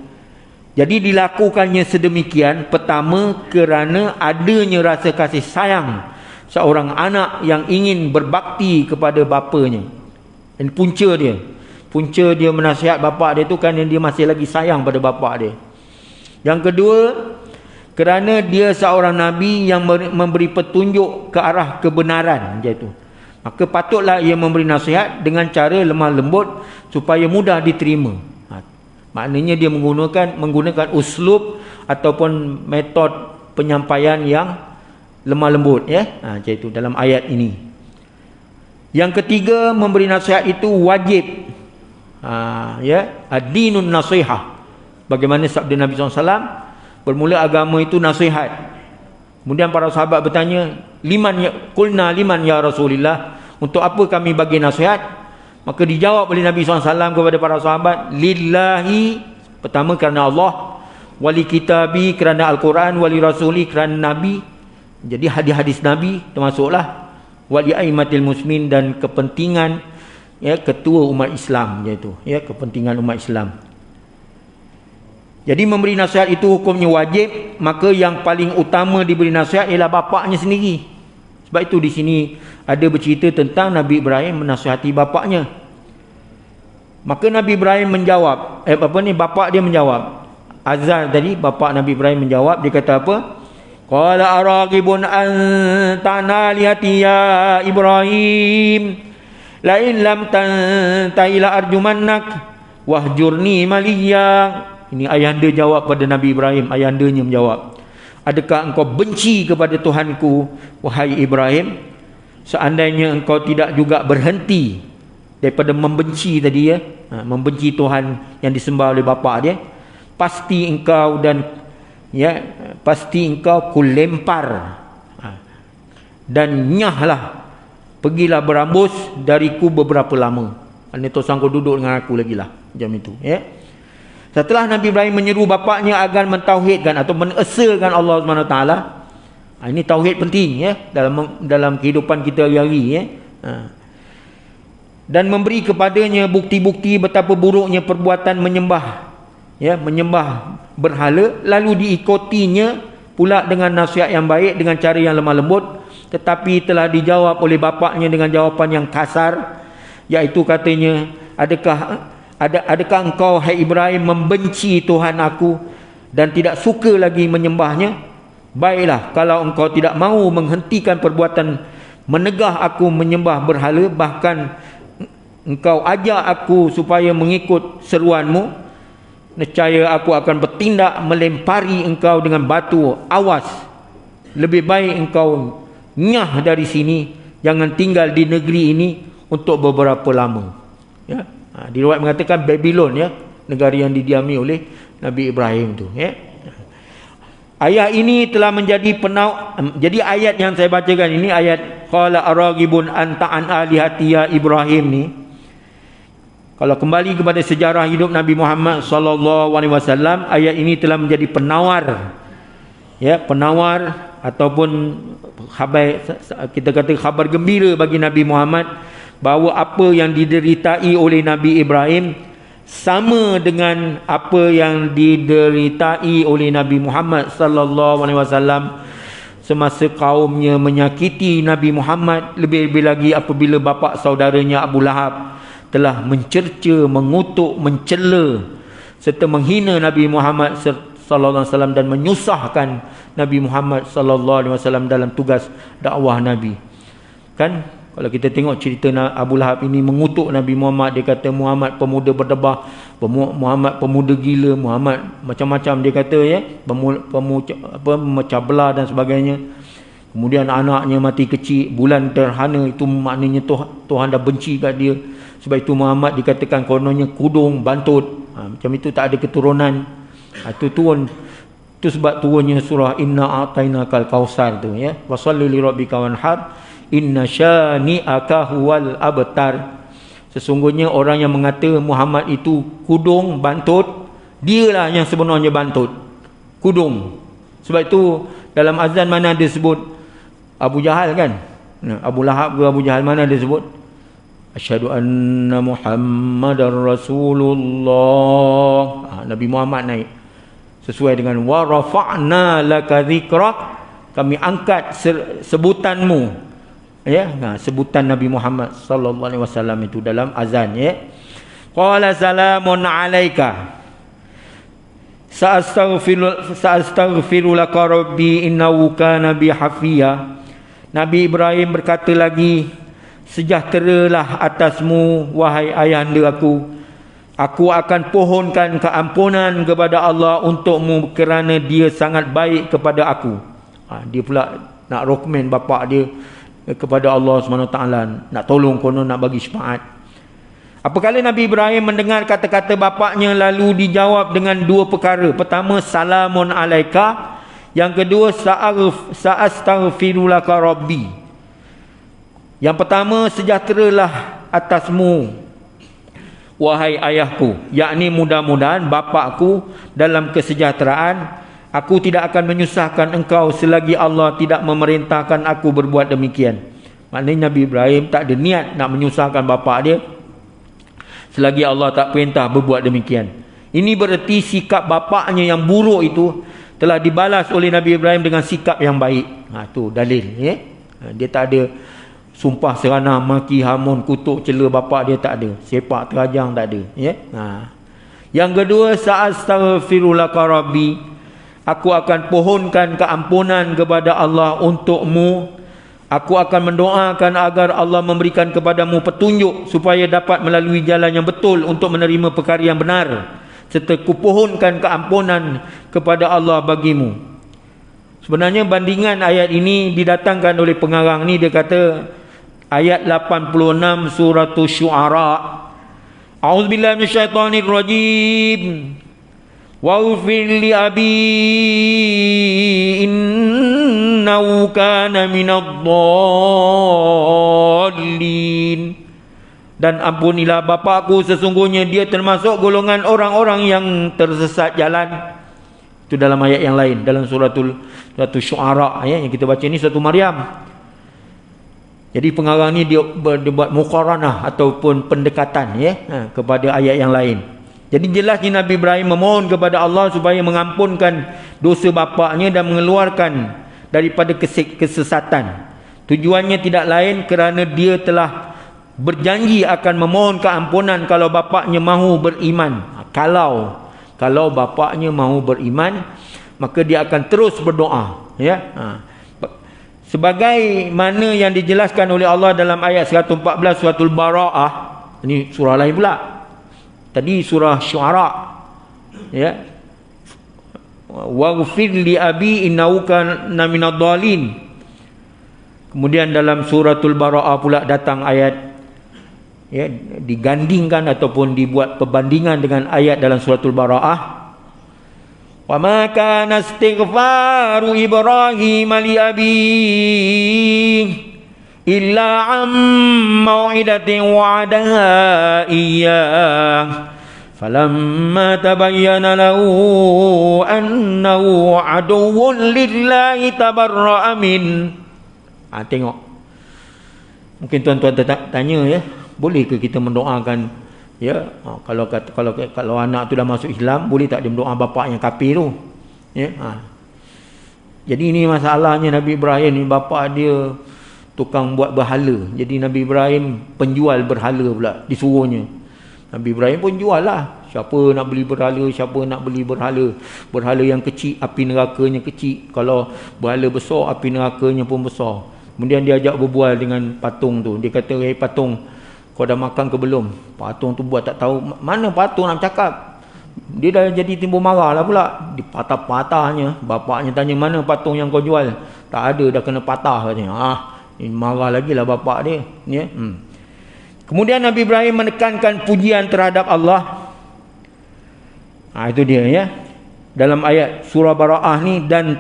Jadi dilakukannya sedemikian pertama kerana adanya rasa kasih sayang seorang anak yang ingin berbakti kepada bapanya. Dan punca dia menasihat bapak dia tu kan dia masih lagi sayang pada bapak dia. Yang kedua, kerana dia seorang Nabi yang memberi petunjuk ke arah kebenaran, macam itu. Maka patutlah ia memberi nasihat dengan cara lemah lembut supaya mudah diterima. Maknanya dia menggunakan uslub ataupun metod penyampaian yang lemah lembut, macam itu dalam ayat ini. Yang ketiga, memberi nasihat itu wajib. Ad-dinun nasihah. Bagaimana sabda Nabi SAW, bermula agama itu nasihat. Kemudian para sahabat bertanya, qulna liman ya Rasulillah, untuk apa kami bagi nasihat? Maka dijawab oleh Nabi SAW kepada para sahabat, lillahi, pertama kerana Allah, wali kitabi kerana Al-Quran, wali rasuli kerana Nabi. Jadi hadis-hadis Nabi termasuklah, wali aimatil muslimin, dan kepentingan ketua umat Islam, iaitu kepentingan umat Islam. Jadi memberi nasihat itu hukumnya wajib, maka yang paling utama diberi nasihat ialah bapaknya sendiri. Sebab itu di sini ada bercerita tentang Nabi Ibrahim menasihati bapaknya. Maka Nabi Ibrahim menjawab, bapak dia menjawab. Azar tadi, bapak Nabi Ibrahim menjawab, dia kata apa? Qala araqibun anta alihati ya Ibrahim, la in lam tantahi la arjumannak wahjurni maliyya. Ini ayahanda jawab pada Nabi Ibrahim. Ayahandanya menjawab, adakah engkau benci kepada Tuhanku, wahai Ibrahim? Seandainya engkau tidak juga berhenti daripada membenci tadi, membenci Tuhan yang disembah oleh bapa dia, pasti engkau kulempar dan nyahlah, pergilah berambus dariku beberapa lama. Ini tosang kau duduk dengan aku lagi lah, macam itu. Setelah Nabi Ibrahim menyeru bapaknya agar mentauhidkan atau menesakan Allah SWT. Ini tauhid penting dalam kehidupan kita hari-hari. Dan memberi kepadanya bukti-bukti betapa buruknya perbuatan menyembah berhala, lalu diikutinya pula dengan nasihat yang baik dengan cara yang lemah lembut, tetapi telah dijawab oleh bapaknya dengan jawapan yang kasar, iaitu katanya, Adakah engkau, hai Ibrahim, membenci Tuhan aku dan tidak suka lagi menyembahnya? Baiklah, kalau engkau tidak mahu menghentikan perbuatan menegah aku menyembah berhala, bahkan engkau ajak aku supaya mengikut seruanmu, nescaya aku akan bertindak melempari engkau dengan batu. Awas, lebih baik engkau nyah dari sini, jangan tinggal di negeri ini untuk beberapa lama. Diriwayat mengatakan Babylon, negara yang didiami oleh Nabi Ibrahim tu. Ayat ini telah menjadi jadi ayat yang saya bacakan ini, ayat qala aragibun anta an alihati ya Ibrahim ni, kalau kembali kepada sejarah hidup Nabi Muhammad sallallahu alaihi wasallam, ayat ini telah menjadi penawar ataupun kita kata khabar gembira bagi Nabi Muhammad, bahawa apa yang dideritai oleh Nabi Ibrahim sama dengan apa yang dideritai oleh Nabi Muhammad sallallahu alaihi wasallam semasa kaumnya menyakiti Nabi Muhammad, lebih-lebih lagi apabila bapa saudaranya Abu Lahab telah mencerca, mengutuk, mencela serta menghina Nabi Muhammad sallallahu alaihi wasallam dan menyusahkan Nabi Muhammad sallallahu alaihi wasallam dalam tugas dakwah Nabi. Kan kalau kita tengok cerita Abu Lahab ini mengutuk Nabi Muhammad, dia kata Muhammad pemuda berdebah, Muhammad pemuda gila, Muhammad macam-macam dia kata, ya, memecah belah dan sebagainya. Kemudian anaknya mati kecil, bulan terhana, itu maknanya Tuhan dah benci kat dia. Sebab itu Muhammad dikatakan kononnya kudung bantut. Macam itu, tak ada keturunan. Itu turun, itu sebab turunnya surah Inna A'tainakal Kausar tu, ya. Washalli li rabbika wanhar inna syani'aka huwal abtar. Sesungguhnya orang yang mengata Muhammad itu kudung bantut, dialah yang sebenarnya bantut, kudung. Sebab itu dalam azan mana dia sebut Abu Jahal, kan? Abu Lahab ke Abu Jahal, mana dia sebut asyhadu anna Muhammadar Rasulullah. Nabi Muhammad naik sesuai dengan wa rafa'na laka dzikrak, kami angkat sebutanmu, ya, sebutan Nabi Muhammad sallallahu alaihi wasallam itu dalam azan, ya. Qala salamun alayka sa'astaghfiru laka rabbi innahu kana bi hafiya. Nabi Ibrahim berkata lagi, sejahteralah atasmu wahai ayahanda aku akan pohonkan keampunan kepada Allah untukmu kerana dia sangat baik kepada aku. Dia pula nak rekomen bapa dia kepada Allah SWT, nak tolong konon, nak bagi syafaat. Apabila Nabi Ibrahim mendengar kata-kata bapaknya, lalu dijawab dengan dua perkara. Pertama, salamun alaika. Yang kedua, sa'astaghfiru laka rabbi. Yang pertama, sejahteralah atasmu wahai ayahku, yakni mudah-mudahan bapakku dalam kesejahteraan. Aku tidak akan menyusahkan engkau selagi Allah tidak memerintahkan aku berbuat demikian. Maknanya Nabi Ibrahim tak ada niat nak menyusahkan bapa dia selagi Allah tak perintah berbuat demikian. Ini bererti sikap bapaknya yang buruk itu telah dibalas oleh Nabi Ibrahim dengan sikap yang baik. Tu dalil, ya. Dia tak ada sumpah seranah, maki, hamun, kutuk, cela bapa dia, tak ada. Sepak terajang, tak ada, ya. Yang kedua, sa'astaghfiru laka rabbi. Aku akan pohonkan keampunan kepada Allah untukmu. Aku akan mendoakan agar Allah memberikan kepadamu petunjuk supaya dapat melalui jalan yang betul untuk menerima perkara yang benar. Serta kupohonkan keampunan kepada Allah bagimu. Sebenarnya bandingan ayat ini didatangkan oleh pengarang ni. Dia kata ayat 86 surah Syu'ara. A'udzubillahi minasyaitonirrajim. Waghfir li abi innahu kana minadh-dhallin. Dan ampunilah bapakku, sesungguhnya dia termasuk golongan orang-orang yang tersesat jalan. Itu dalam ayat yang lain, dalam suratul Syu'ara, yang kita baca ni surah Maryam. Jadi pengarang ni dia buat muqaranah ataupun pendekatan, kepada ayat yang lain. Jadi jelasnya Nabi Ibrahim memohon kepada Allah supaya mengampunkan dosa bapaknya dan mengeluarkan daripada kesesatan. Tujuannya tidak lain kerana dia telah berjanji akan memohon keampunan kalau bapaknya mahu beriman. Kalau bapaknya mahu beriman, maka dia akan terus berdoa, ya. Sebagai mana yang dijelaskan oleh Allah dalam ayat 114 surah Al-Bara'ah. Ini surah lain pula. Tadi surah Syu'ara, ya. Waghfir li abi innahu kana minadh-dhalin. Kemudian dalam suratul Bara'ah pula datang ayat, ya, digandingkan ataupun dibuat perbandingan dengan ayat dalam suratul Bara'ah. Wa ma kana istighfaru Ibrahim li abihi illa am mau'idatin wa'adaha iyyah falamma tabayyana lahu annahu aduwwun lillahi tabarra'a min. Tengok, mungkin tuan-tuan tanya, ya, boleh ke kita mendoakan, ya, kalau anak tu dah masuk Islam, boleh tak dia mendoa bapak yang kafir tu, ya. Jadi ini masalahnya Nabi Ibrahim ni, bapa dia tukang buat berhala. Jadi Nabi Ibrahim penjual berhala pula disuruhnya. Nabi Ibrahim pun jual lah. Siapa nak beli berhala, siapa nak beli berhala. Berhala yang kecil, api nerakanya kecil. Kalau berhala besar, api nerakanya pun besar. Kemudian dia ajak berbual dengan patung tu. Dia kata, "Hei patung, kau dah makan ke belum?" Patung tu buat tak tahu. Mana patung nak cakap? Dia dah jadi timbul marah lah pula. Dipatah-patahnya. Bapaknya tanya, "Mana patung yang kau jual?" "Tak ada, dah kena patah," katanya. Ini marah lagi lah bapak dia. Ya? Kemudian Nabi Ibrahim menekankan pujian terhadap Allah. Itu dia ya. Dalam ayat surah Bara'ah ni, dan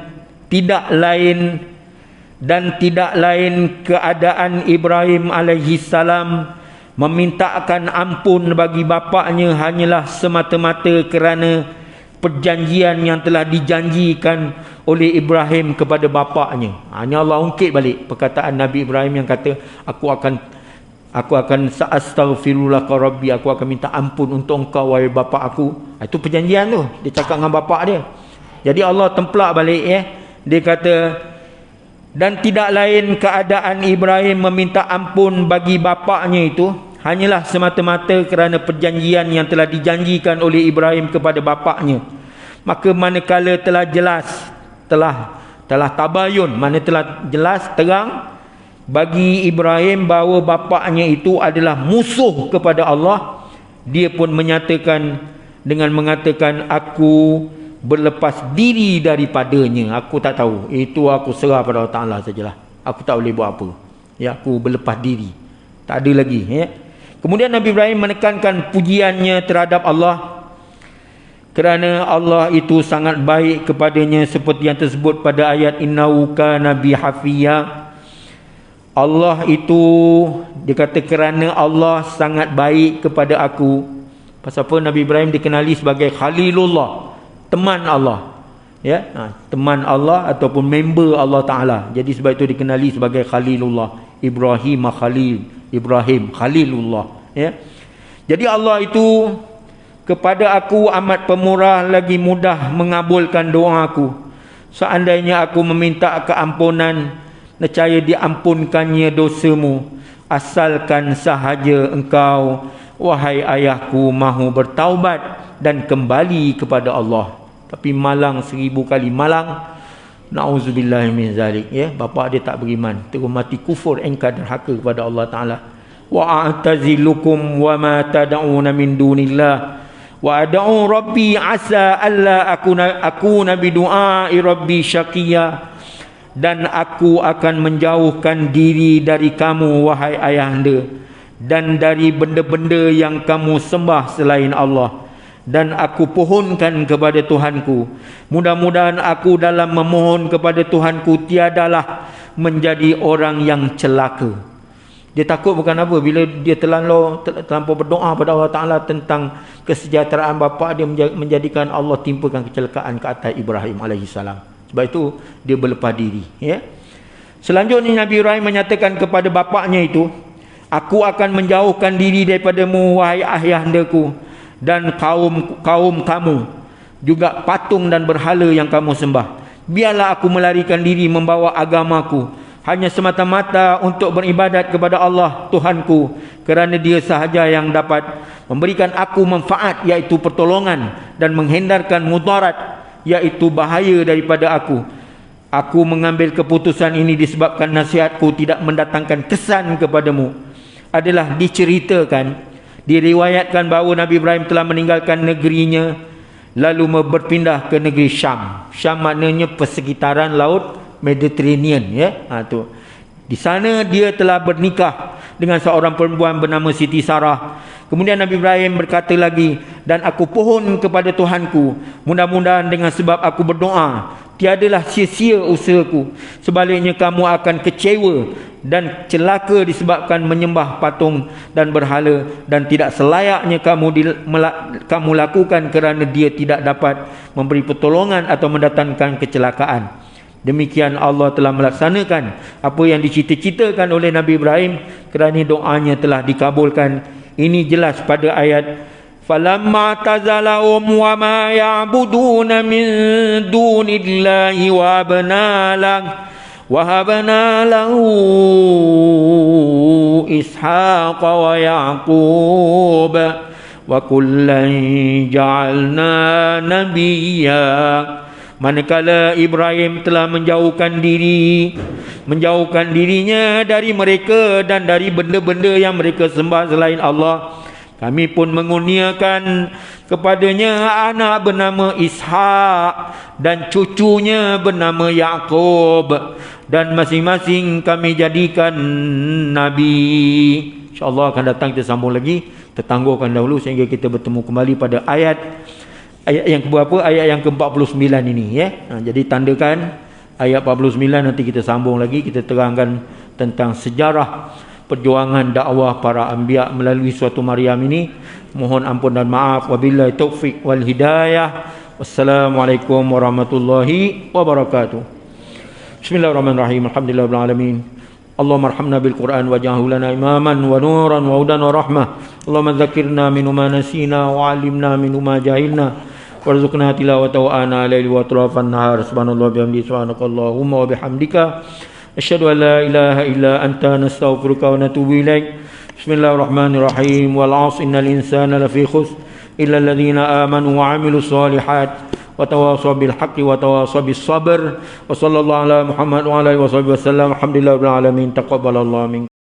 tidak lain keadaan Ibrahim alaihi salam memintakan ampun bagi bapaknya hanyalah semata-mata kerana perjanjian yang telah dijanjikan oleh Ibrahim kepada bapaknya. Hanya Allah ungkit balik perkataan Nabi Ibrahim yang kata, aku akan sa'astaghfirullah rabbi, aku akan minta ampun untuk engkau wahai bapa aku. Itu perjanjian tu, dia cakap dengan bapa dia. Jadi Allah templak balik ya. Dia kata, dan tidak lain keadaan Ibrahim meminta ampun bagi bapaknya itu hanyalah semata-mata kerana perjanjian yang telah dijanjikan oleh Ibrahim kepada bapaknya. Maka manakala telah jelas, telah tabayun, mana telah jelas terang bagi Ibrahim bahawa bapaknya itu adalah musuh kepada Allah, dia pun menyatakan dengan mengatakan, aku berlepas diri daripadanya. Aku tak tahu, itu aku serah pada Allah Ta'ala sajalah. Aku tak boleh buat apa. Ya, aku berlepas diri. Tak ada lagi ya. Kemudian Nabi Ibrahim menekankan pujiannya terhadap Allah kerana Allah itu sangat baik kepadanya, seperti yang tersebut pada ayat innahu kana bi hafiya. Allah itu, dia kata kerana Allah sangat baik kepada aku. Pasal apa Nabi Ibrahim dikenali sebagai Khalilullah, teman Allah ya, teman Allah ataupun member Allah Ta'ala. Jadi sebab itu dikenali sebagai Khalilullah. Ibrahim Khalil, Ibrahim Khalilullah ya. Jadi Allah itu kepada aku amat pemurah lagi mudah mengabulkan doa aku. Seandainya aku meminta keampunan, nescaya diampunkannya dosamu, asalkan sahaja engkau wahai ayahku mahu bertaubat dan kembali kepada Allah. Tapi malang 1000 kali malang, na'udzubillah min zalik ya. Bapa dia tak beriman, terus mati kufur, engkar derhaka kepada Allah Ta'ala. Wa a'tazilukum wa ma tad'una min dunillah wa ad'u rabbi asa alla akuna bidu'ai rabbi syaqiyya. Dan aku akan menjauhkan diri dari kamu wahai ayahanda, dan dari benda-benda yang kamu sembah selain Allah. Dan aku pohonkan kepada Tuhanku, mudah-mudahan aku dalam memohon kepada Tuhanku tiadalah menjadi orang yang celaka. Dia takut bukan apa, bila dia terlampau berdoa pada Allah Ta'ala tentang kesejahteraan bapa dia, menjadikan Allah timpakan kecelakaan ke atas Ibrahim alaihissalam. Sebab itu dia berlepas diri ya. Selanjutnya Nabi Ibrahim menyatakan kepada bapaknya itu, aku akan menjauhkan diri daripadamu wahai ayahandaku, dan kaum kamu juga patung dan berhala yang kamu sembah. Biarlah aku melarikan diri membawa agamaku hanya semata-mata untuk beribadat kepada Allah Tuhanku, kerana dia sahaja yang dapat memberikan aku manfaat, iaitu pertolongan, dan menghindarkan mudarat, iaitu bahaya daripada aku. Aku mengambil keputusan ini disebabkan nasihatku tidak mendatangkan kesan kepadamu. Adalah diceritakan, diriwayatkan bahawa Nabi Ibrahim telah meninggalkan negerinya lalu berpindah ke negeri Syam. Syam maknanya persekitaran laut Mediterranean ya. Tu. Di sana dia telah bernikah dengan seorang perempuan bernama Siti Sarah. Kemudian Nabi Ibrahim berkata lagi, dan aku pohon kepada Tuhanku, mudah-mudahan dengan sebab aku berdoa tiadalah sia-sia usahaku, sebaliknya kamu akan kecewa dan celaka disebabkan menyembah patung dan berhala, dan tidak selayaknya kamu lakukan kerana dia tidak dapat memberi pertolongan atau mendatangkan kecelakaan. Demikian Allah telah melaksanakan apa yang dicita-citakan oleh Nabi Ibrahim, kerana doanya telah dikabulkan. Ini jelas pada ayat فلما اعتزلهم وما يعبدون من دون الله وهبنا له إسحاق ويعقوب وكلا جعلنا نبيا. Manakala Ibrahim telah menjauhkan dirinya dari mereka dan dari benda-benda yang mereka sembah selain Allah, kami pun mengurniakan kepadanya anak bernama Ishak dan cucunya bernama Yaqub, dan masing-masing kami jadikan nabi. InsyaAllah akan datang kita sambung lagi. Kita tangguhkan dahulu sehingga kita bertemu kembali pada ayat yang keberapa? Ayat yang ke-49 ini, ya. Jadi tandakan ayat 49, nanti kita sambung lagi, kita terangkan tentang sejarah perjuangan dakwah para anbiya melalui suatu Maryam ini. Mohon ampun dan maaf. Wabillahi taufik wal hidayah. Wassalamualaikum warahmatullahi wabarakatuh. Bismillahirrahmanirrahim. Alhamdulillahirabbil alamin. Allahumma arhamna bil Qur'an waj'alhu lana imaman wa nuran wa hudan wa rahmah. Allahumma dzakkirna minhu ma nasina wa 'allimna minhu ma jahilna. Warzuqna tilawatahu ana laili wa atrafan nahar. Subhanallah bihamdihi subhanakallahumma wa bihamdika asyhadu an la ilaha illa anta nastaghfiruka wa natubu ilaik. Bismillahirrahmanirrahim. Wal 'asri innal insana lafi khusr illa alladhina amanu wa 'amilus solihat wa tawasaw bil haqqi wa tawasaw bis sabr. Wa sallallahu ala Muhammad wa ala alihi wasallam. Alhamdulillahirabbil alamin. Taqabbalallahu minkum.